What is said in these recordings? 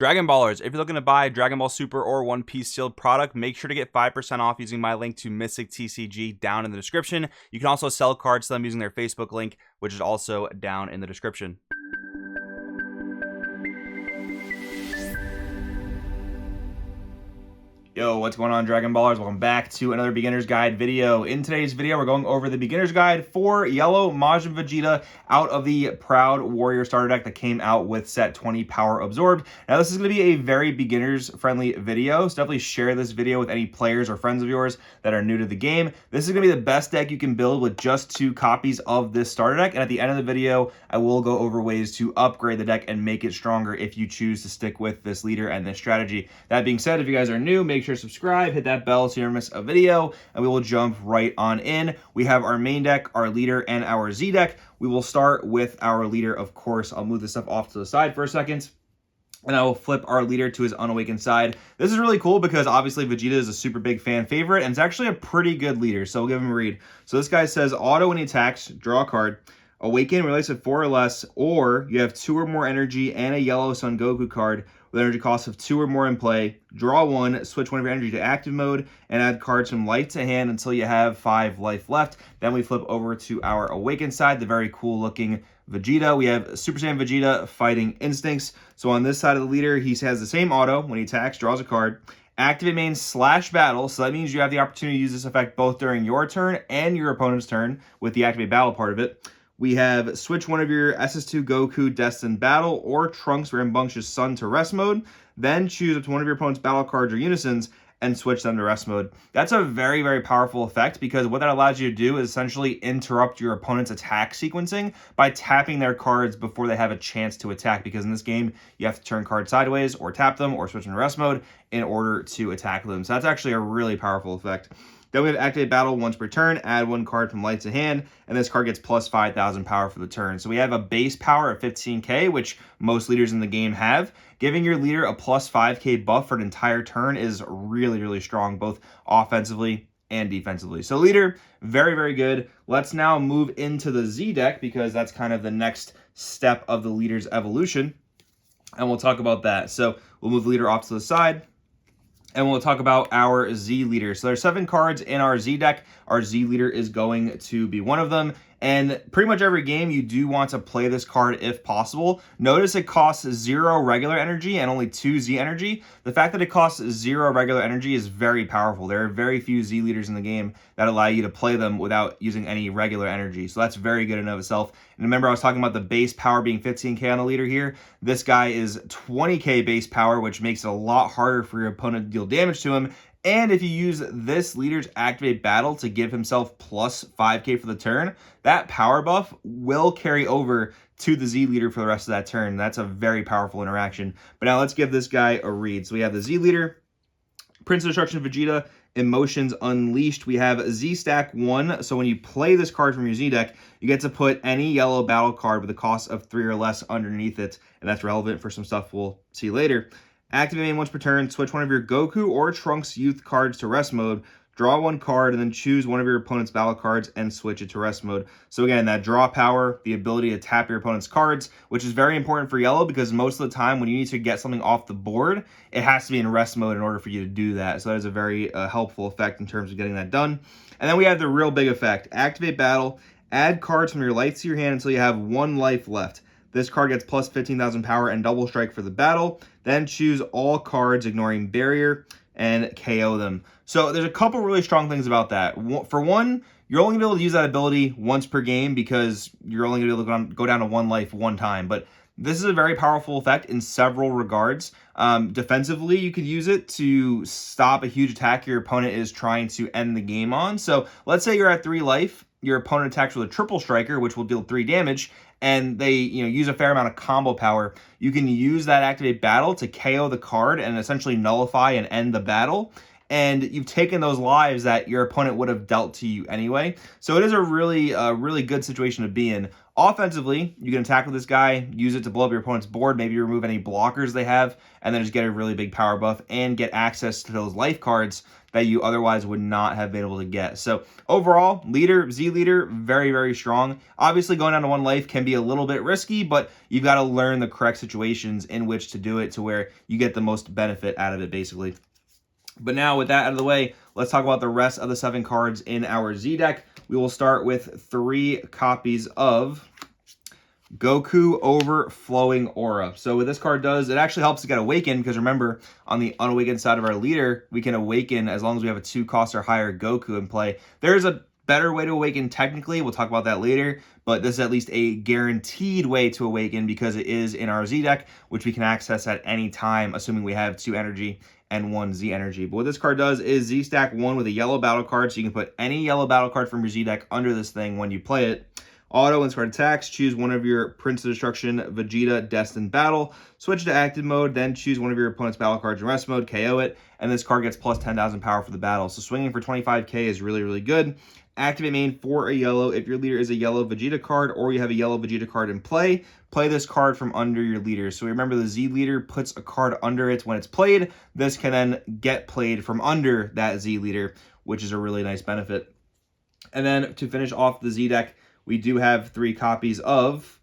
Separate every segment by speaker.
Speaker 1: Dragon Ballers, if you're looking to buy Dragon Ball Super or One Piece sealed product, make sure to get 5% off using my link to Mystic TCG down in the description. You can also sell cards to them using their Facebook link, which is also down in the description. Yo, what's going on, Dragon Ballers? Welcome back to another beginner's guide video. In today's video, we're going over the beginner's guide for Yellow Majin Vegeta out of the Proud Warrior starter deck that came out with set 20 Power Absorbed. Now, this is going to be a very beginners-friendly video, so definitely share this video with any players or friends of yours that are new to the game. This is going to be the best deck you can build with just 2 copies of this starter deck, and at the end of the video, I will go over ways to upgrade the deck and make it stronger if you choose to stick with this leader and this strategy. That being said, if you guys are new, make sure to subscribe, hit that bell so you never miss a video, and we will jump right on in. We have our main deck, our leader, and our Z deck. We will start with our leader, of course. I'll move this stuff off to the side for a second, and I will flip our leader to his Unawakened Side. This is really cool because obviously Vegeta is a super big fan favorite, and it's actually a pretty good leader, so we'll give him a read. So this guy says, auto when he attacks, draw a card. Awaken relates to 4 or less, or you have 2 or more energy and a yellow Son Goku card with energy cost of 2 or more in play. Draw 1, switch one of your energy to active mode, and add cards from life to hand until you have 5 life left. Then we flip over to our Awakened Side, the very cool looking Vegeta. We have Super Saiyan Vegeta Fighting Instincts. So on this side of the leader, he has the same auto. When he attacks, draws a card. Activate main / battle, so that means you have the opportunity to use this effect both during your turn and your opponent's turn with the activate battle part of it. We have switch one of your SS2 Goku Destin battle or Trunks Rambunctious Sun to rest mode, then choose up to one of your opponent's battle cards or Unisons and switch them to rest mode. That's a very, very powerful effect because what that allows you to do is essentially interrupt your opponent's attack sequencing by tapping their cards before they have a chance to attack, because in this game, you have to turn cards sideways or tap them or switch them to rest mode in order to attack them. So that's actually a really powerful effect. Then we have activate battle once per turn, add 1 card from light to hand, and this card gets plus 5,000 power for the turn. So we have a base power of 15k, which most leaders in the game have. Giving your leader a plus 5k buff for an entire turn is really, really strong, both offensively and defensively. So leader, very, very good. Let's now move into the Z deck because that's kind of the next step of the leader's evolution, and we'll talk about that. So we'll move the leader off to the side, and we'll talk about our Z leader. So there's 7 cards in our Z deck. Our Z leader is going to be one of them. And pretty much every game, you do want to play this card if possible. Notice it costs 0 regular energy and only 2 Z energy. The fact that it costs 0 regular energy is very powerful. There are very few Z leaders in the game that allow you to play them without using any regular energy. So that's very good in and of itself. And remember, I was talking about the base power being 15k on the leader here. This guy is 20k base power, which makes it a lot harder for your opponent to deal damage to him. And if you use this leader's activate battle to give himself plus 5k for the turn, that power buff will carry over to the Z leader for the rest of that turn. That's a very powerful interaction. But now let's give this guy a read. So we have the Z leader, Prince of Destruction Vegeta, Emotions Unleashed. We have Z stack 1. So when you play this card from your Z deck, you get to put any yellow battle card with a cost of 3 or less underneath it. And that's relevant for some stuff we'll see later. Activate main once per turn, switch one of your Goku or Trunks youth cards to rest mode, draw 1 card, and then choose one of your opponent's battle cards and switch it to rest mode. So again, that draw power, the ability to tap your opponent's cards, which is very important for yellow because most of the time when you need to get something off the board, it has to be in rest mode in order for you to do that. So that is a very helpful effect in terms of getting that done. And then we have the real big effect. Activate battle, add cards from your lights to your hand until you have 1 life left. This card gets plus 15,000 power and double strike for the battle. Then choose all cards ignoring barrier and KO them. So there's a couple really strong things about that. For one, you're only going to be able to use that ability once per game because you're only going to be able to go down to 1 life 1 time. But this is a very powerful effect in several regards. Defensively, you could use it to stop a huge attack your opponent is trying to end the game on. So let's say you're at 3 life. Your opponent attacks with a triple striker, which will deal 3 damage, and they use a fair amount of combo power. You can use that activate battle to KO the card and essentially nullify and end the battle. And you've taken those lives that your opponent would have dealt to you anyway. So it is a really good situation to be in. Offensively, you can attack with this guy, use it to blow up your opponent's board, maybe remove any blockers they have, and then just get a really big power buff and get access to those life cards that you otherwise would not have been able to get. So overall, Z leader, very, very strong. Obviously, going down to 1 life can be a little bit risky, but you've got to learn the correct situations in which to do it to where you get the most benefit out of it, basically. But now with that out of the way, let's talk about the rest of the 7 cards in our Z deck. We will start with 3 copies of Goku Overflowing Aura. So what this card does, it actually helps to get Awakened, because remember, on the Unawakened side of our leader, we can Awaken as long as we have a 2 cost or higher Goku in play. There's a better way to Awaken technically, we'll talk about that later, but this is at least a guaranteed way to Awaken because it is in our Z deck, which we can access at any time, assuming we have 2 energy and 1 Z energy. But what this card does is Z stack 1 with a yellow battle card, so you can put any yellow battle card from your Z deck under this thing when you play it. Auto, when this card attacks, choose one of your Prince of Destruction, Vegeta, Destin battle, switch to active mode, then choose one of your opponent's battle cards in rest mode, KO it, and this card gets plus 10,000 power for the battle. So swinging for 25k is really, really good. Activate main for a yellow. If your leader is a yellow Vegeta card or you have a yellow Vegeta card in play, play this card from under your leader. So remember, the Z leader puts a card under it when it's played. This can then get played from under that Z leader, which is a really nice benefit. And then to finish off the Z deck, we do have 3 copies of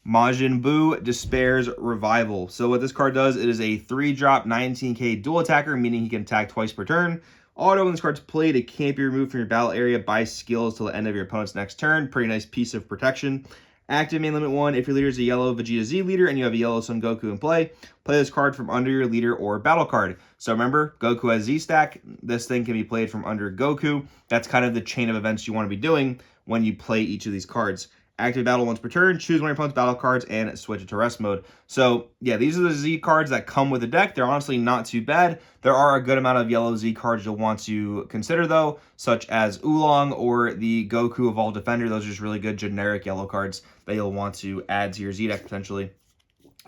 Speaker 1: Majin Buu Despair's Revival. So what this card does, it is a 3-drop 19k dual attacker, meaning he can attack twice per turn. Auto, when this card's played, it can't be removed from your battle area by skills till the end of your opponent's next turn. Pretty nice piece of protection. Active main limit 1. If your leader is a yellow Vegeta Z leader and you have a yellow Son Goku in play this card from under your leader or battle card. So remember, Goku has Z stack. This thing can be played from under Goku. That's kind of the chain of events you want to be doing when you play each of these cards. Active battle once per turn, choose one of your opponent's battle cards, and switch it to rest mode. So, yeah, these are the Z cards that come with the deck. They're honestly not too bad. There are a good amount of yellow Z cards you'll want to consider, though, such as Oolong or the Goku Evolved Defender. Those are just really good generic yellow cards that you'll want to add to your Z deck, potentially,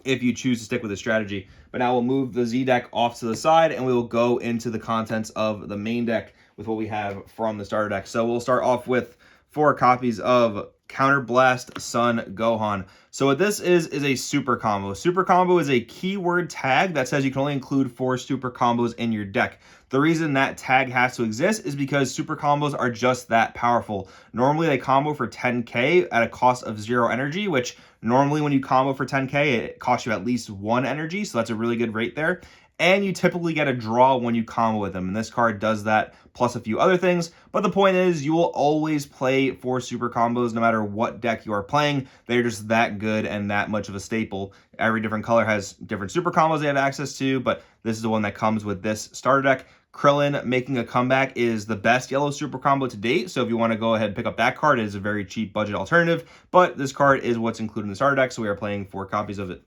Speaker 1: if you choose to stick with the strategy. But now we'll move the Z deck off to the side, and we will go into the contents of the main deck with what we have from the starter deck. So we'll start off with 4 copies of Counter Blast Son Gohan. So what this is a super combo. Super combo is a keyword tag that says you can only include 4 super combos in your deck. The reason that tag has to exist is because super combos are just that powerful. Normally they combo for 10k at a cost of 0 energy, which normally when you combo for 10k, it costs you at least 1 energy. So that's a really good rate there. And you typically get a draw when you combo with them. And this card does that, plus a few other things. But the point is, you will always play 4 super combos no matter what deck you are playing. They're just that good and that much of a staple. Every different color has different super combos they have access to, but this is the one that comes with this starter deck. Krillin making a comeback is the best yellow super combo to date. So if you want to go ahead and pick up that card, it is a very cheap budget alternative. But this card is what's included in the starter deck, so we are playing 4 copies of it.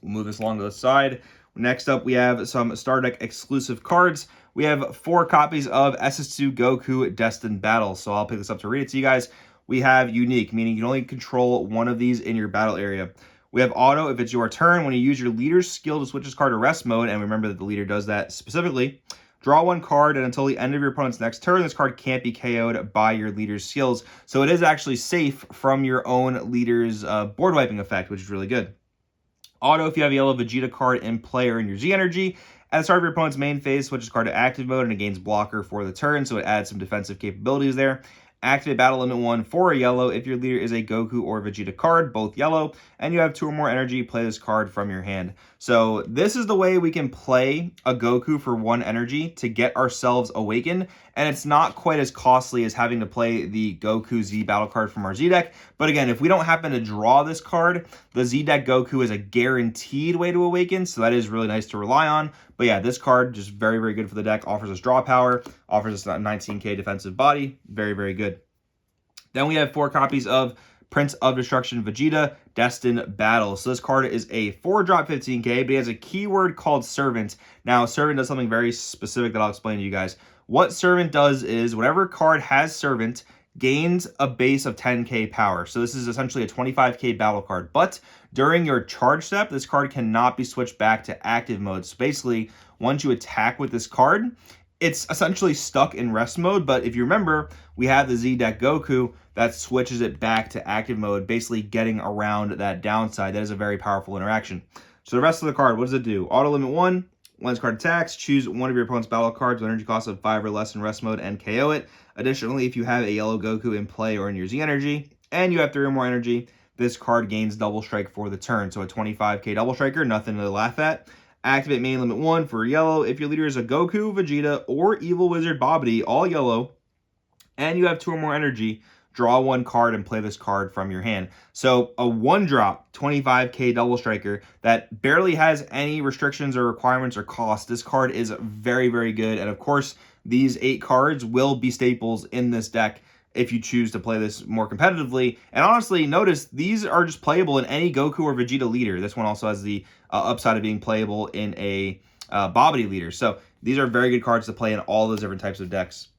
Speaker 1: We'll move this along to the side. Next up, we have some Star Deck exclusive cards. We have 4 copies of SS2 Goku Destin Battle. So I'll pick this up to read it to you guys. We have Unique, meaning you can only control one of these in your battle area. We have Auto. If it's your turn, when you use your leader's skill to switch this card to rest mode, and remember that the leader does that specifically, draw 1 card, and until the end of your opponent's next turn, this card can't be KO'd by your leader's skills. So it is actually safe from your own leader's board wiping effect, which is really good. Auto, if you have a yellow Vegeta card in play or in your Z energy, at the start of your opponent's main phase, switch this card to active mode and it gains blocker for the turn, so it adds some defensive capabilities there. Activate battle limit 1 for a yellow. If your leader is a Goku or Vegeta card, both yellow, and you have 2 or more energy, play this card from your hand. So this is the way we can play a Goku for 1 energy to get ourselves awakened, and it's not quite as costly as having to play the Goku Z battle card from our Z deck. But again, if we don't happen to draw this card, the Z deck Goku is a guaranteed way to awaken, so that is really nice to rely on. But yeah, this card, just very, very good for the deck. Offers us draw power, offers us a 19k defensive body. Very, very good. Then we have 4 copies of Prince of Destruction Vegeta Destin Battle. So this card is a 4-drop 15k, but he has a keyword called Servant. Now, Servant does something very specific that I'll explain to you guys. What Servant does is whatever card has Servant gains a base of 10k power. So this is essentially a 25k battle card. But during your charge step, this card cannot be switched back to active mode. So basically, once you attack with this card, it's essentially stuck in rest mode, but if you remember, we have the Z deck Goku that switches it back to active mode, basically getting around that downside. That is a very powerful interaction. So the rest of the card, what does it do? Auto limit 1, when this card attacks, choose one of your opponent's battle cards with energy cost of 5 or less in rest mode and KO it. Additionally, if you have a yellow Goku in play or in your Z energy, and you have 3 or more energy, this card gains double strike for the turn. So a 25k double striker, nothing to laugh at. Activate main limit 1 for yellow. If your leader is a Goku, Vegeta, or Evil Wizard Babidi, all yellow, and you have 2 or more energy, draw 1 card and play this card from your hand. So a 1-drop 25k double striker that barely has any restrictions or requirements or cost. This card is very, very good. And of course, these 8 cards will be staples in this deck if you choose to play this more competitively. And honestly, notice these are just playable in any Goku or Vegeta leader. This one also has the upside of being playable in a Babidi leader. So these are very good cards to play in all those different types of decks.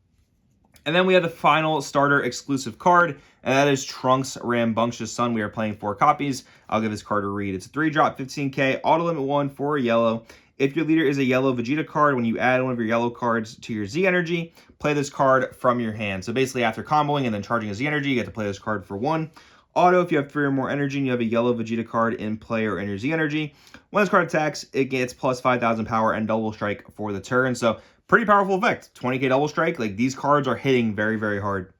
Speaker 1: And then we have the final starter exclusive card, and that is Trunks Rambunctious Sun. We are playing 4 copies. I'll give this card a read. It's a 3-drop, 15k, auto limit 1 for yellow. If your leader is a yellow Vegeta card, when you add one of your yellow cards to your Z energy, play this card from your hand. So basically after comboing and then charging a Z energy, you get to play this card for 1. Auto, if you have 3 or more energy and you have a yellow Vegeta card in play or in your Z energy, when this card attacks, it gets plus 5,000 power and double strike for the turn. So pretty powerful effect. 20k double strike. Like, these cards are hitting very, very hard.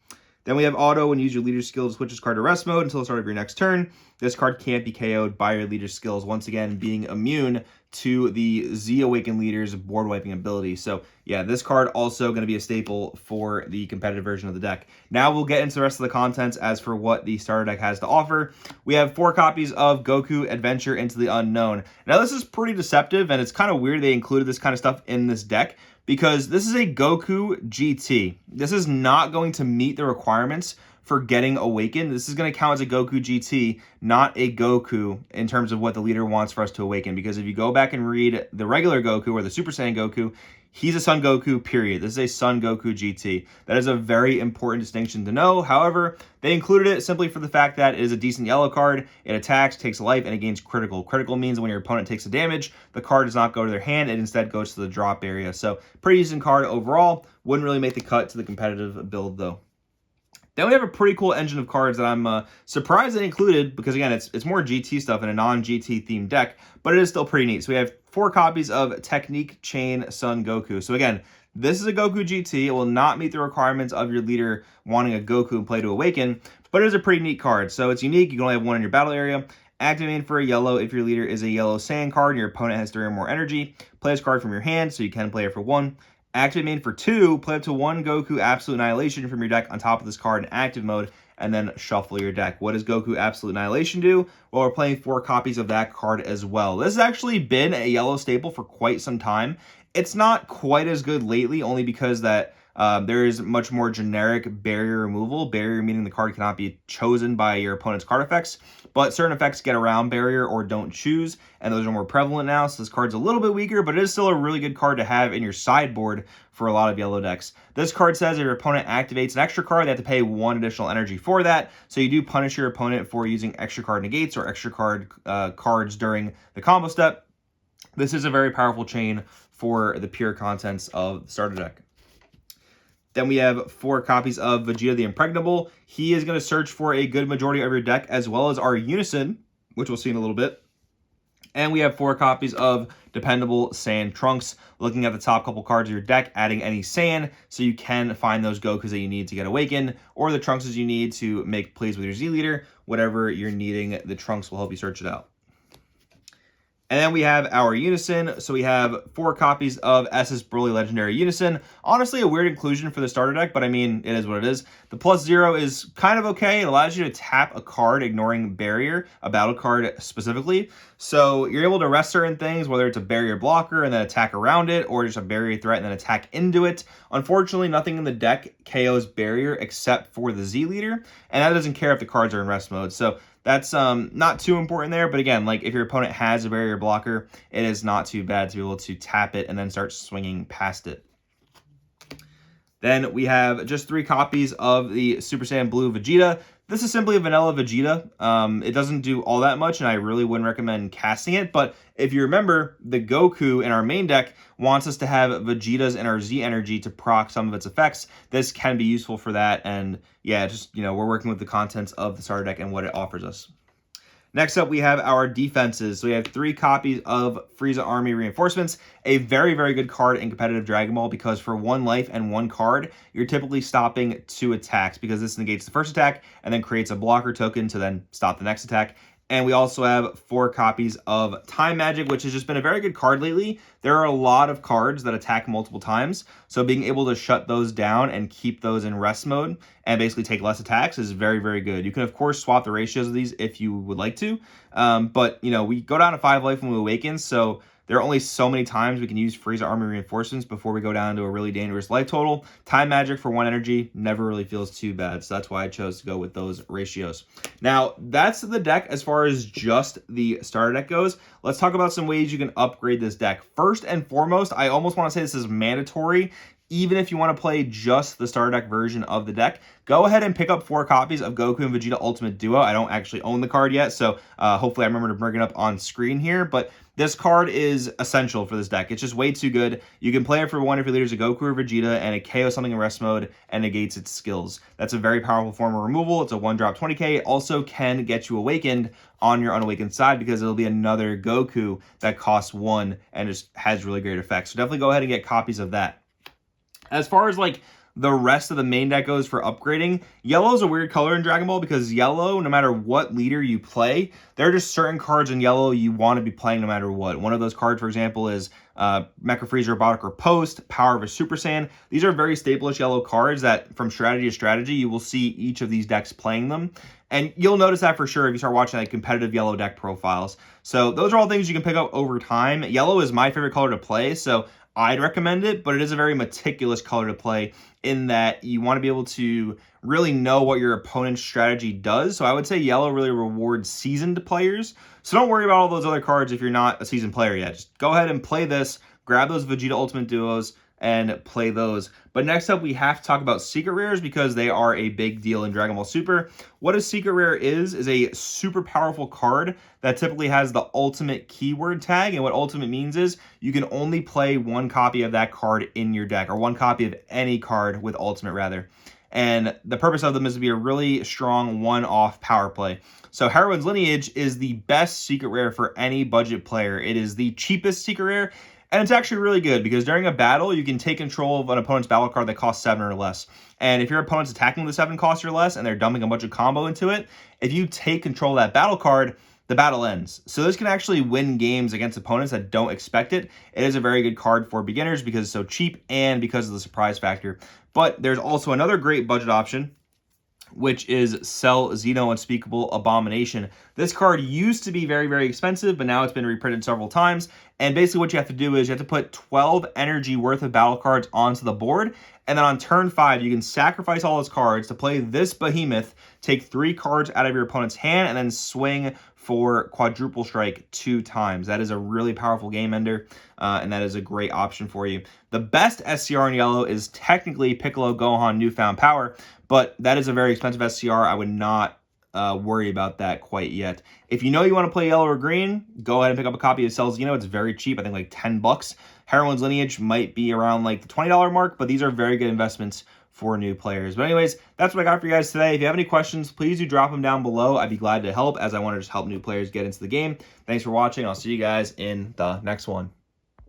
Speaker 1: Then we have auto. When you use your leader's skill to switch this card to rest mode until the start of your next turn. This card can't be KO'd by your leader's skills, once again being immune to the Z Awakened leader's board wiping ability. So yeah, this card also going to be a staple for the competitive version of the deck. Now we'll get into the rest of the contents as for what the starter deck has to offer. We have 4 copies of Goku Adventure Into the Unknown. Now this is pretty deceptive, and it's kind of weird they included this kind of stuff in this deck, because this is a Goku GT. This is not going to meet the requirements for getting awakened. This is going to count as a Goku GT, not a Goku in terms of what the leader wants for us to awaken. Because if you go back and read the regular Goku or the Super Saiyan Goku, he's a Sun Goku, period. This is a Sun Goku GT. That is a very important distinction to know. However, they included it simply for the fact that it is a decent yellow card. It attacks, takes life, and it gains critical. Critical means when your opponent takes a damage, the card does not go to their hand. It instead goes to the drop area. So pretty decent card overall. Wouldn't really make the cut to the competitive build though. Then we have a pretty cool engine of cards that I'm surprised they included, because again, it's more GT stuff in a non-GT themed deck, but it is still pretty neat. So we have 4 copies of Technique Chain Sun Goku. So again, this is a Goku GT. It will not meet the requirements of your leader wanting a Goku in play to awaken, but it is a pretty neat card. So it's unique. You can only have 1 in your battle area. Activate for a yellow if your leader is a yellow Sand card and your opponent has 3 or more energy. Play this card from your hand, so you can play it for 1. Activate main for 2, play up to 1 Goku Absolute Annihilation from your deck on top of this card in active mode, and then shuffle your deck. What does Goku Absolute Annihilation do? Well, we're playing 4 copies of that card as well. This has actually been a yellow staple for quite some time. It's not quite as good lately, only because that there is much more generic barrier removal. Barrier meaning the card cannot be chosen by your opponent's card effects, but certain effects get around barrier or don't choose, and those are more prevalent now, so this card's a little bit weaker, but it is still a really good card to have in your sideboard for a lot of yellow decks. This card says if your opponent activates an extra card, they have to pay 1 additional energy for that, so you do punish your opponent for using extra card negates or extra card cards during the combo step. This is a very powerful chain for the pure contents of the starter deck. Then we have 4 copies of Vegeta the Impregnable. He is going to search for a good majority of your deck, as well as our Unison, which we'll see in a little bit. And we have 4 copies of Dependable Sand Trunks. Looking at the top couple cards of your deck, adding any sand, so you can find those Gokus that you need to get awakened, or the Trunkses you need to make plays with your Z leader. Whatever you're needing, the Trunks will help you search it out. And then we have our Unison. So we have 4 copies of SS Broly Legendary Unison. Honestly, a weird inclusion for the starter deck, but I mean, it is what it is. The +0 is kind of okay. It allows you to tap a card, ignoring barrier, a battle card specifically. So you're able to rest certain things, whether it's a barrier blocker and then attack around it, or just a barrier threat and then attack into it. Unfortunately, nothing in the deck KOs barrier except for the Z leader, and that doesn't care if the cards are in rest mode. So that's not too important there, but again, like if your opponent has a barrier blocker, it is not too bad to be able to tap it and then start swinging past it. Then we have just 3 copies of the Super Saiyan Blue Vegeta. This is simply a vanilla Vegeta. It doesn't do all that much, and I really wouldn't recommend casting it. But if you remember, the Goku in our main deck wants us to have Vegetas in our Z energy to proc some of its effects. This can be useful for that. And yeah, just, you know, we're working with the contents of the starter deck and what it offers us. Next up, we have our defenses. So we have 3 copies of Frieza Army Reinforcements, a very, very good card in competitive Dragon Ball because for 1 life and 1 card, you're typically stopping 2 attacks because this negates the first attack and then creates a blocker token to then stop the next attack. And we also have 4 copies of Time Magic, which has just been a very good card lately. There are a lot of cards that attack multiple times, so being able to shut those down and keep those in rest mode and basically take less attacks is very, very good. You can, of course, swap the ratios of these if you would like to, but, you know, we go down to 5 life when we awaken, so there are only so many times we can use Frieza Army Reinforcements before we go down to a really dangerous life total. Time Magic for 1 energy never really feels too bad, so that's why I chose to go with those ratios. Now, that's the deck as far as just the starter deck goes. Let's talk about some ways you can upgrade this deck. First and foremost, I almost want to say this is mandatory. Even if you want to play just the starter deck version of the deck, go ahead and pick up 4 copies of Goku and Vegeta Ultimate Duo. I don't actually own the card yet, so hopefully I remember to bring it up on screen here, but this card is essential for this deck. It's just way too good. You can play it for one of your leaders, a Goku or Vegeta, and it KOs something in rest mode and negates its skills. That's a very powerful form of removal. It's a 1-drop 20k. It also can get you awakened on your Unawakened Side because it'll be another Goku that costs 1 and just has really great effects. So definitely go ahead and get copies of that. As far as like the rest of the main deck goes for upgrading, yellow is a weird color in Dragon Ball because yellow, no matter what leader you play, there are just certain cards in yellow you want to be playing no matter what. One of those cards, for example, is Mecha Frieza Robotic Riposte, Power of a Super Saiyan. These are very staple-ish yellow cards that from strategy to strategy, you will see each of these decks playing them. And you'll notice that for sure if you start watching like competitive yellow deck profiles. So those are all things you can pick up over time. Yellow is my favorite color to play, so I'd recommend it, but it is a very meticulous color to play in that you want to be able to really know what your opponent's strategy does. So I would say yellow really rewards seasoned players. So don't worry about all those other cards if you're not a seasoned player yet. Just go ahead and play this, grab those Vegeta Ultimate Duos, and play those. But next up, we have to talk about secret rares because they are a big deal in Dragon Ball Super. What a secret rare is a super powerful card that typically has the ultimate keyword tag. And what ultimate means is you can only play 1 copy of that card in your deck, or 1 copy of any card with ultimate rather. And the purpose of them is to be a really strong one-off power play. So Heroine's Lineage is the best secret rare for any budget player. It is the cheapest secret rare. And it's actually really good because during a battle, you can take control of an opponent's battle card that costs 7 or less. And if your opponent's attacking with 7 costs or less and they're dumping a bunch of combo into it, if you take control of that battle card, the battle ends. So this can actually win games against opponents that don't expect it. It is a very good card for beginners because it's so cheap and because of the surprise factor. But there's also another great budget option, which is Cell Xeno Unspeakable Abomination. This card used to be very, very expensive, but now it's been reprinted several times. And basically what you have to do is you have to put 12 energy worth of battle cards onto the board. And then on turn 5, you can sacrifice all those cards to play this behemoth, take 3 cards out of your opponent's hand, and then swing for quadruple strike 2 times. That is a really powerful game ender, and that is a great option for you. The best SCR in yellow is technically Piccolo Gohan Newfound Power, but that is a very expensive SCR. I would not worry about that quite yet. If you know you want to play yellow or green, go ahead and pick up a copy of Cell Xeno. It's very cheap, I think like 10 bucks. Heroine's Lineage might be around like the $20 mark, but these are very good investments for new players. But anyways, that's what I got for you guys today. If you have any questions, please do drop them down below. I'd be glad to help as I want to just help new players get into the game. Thanks for watching. I'll see you guys in the next one.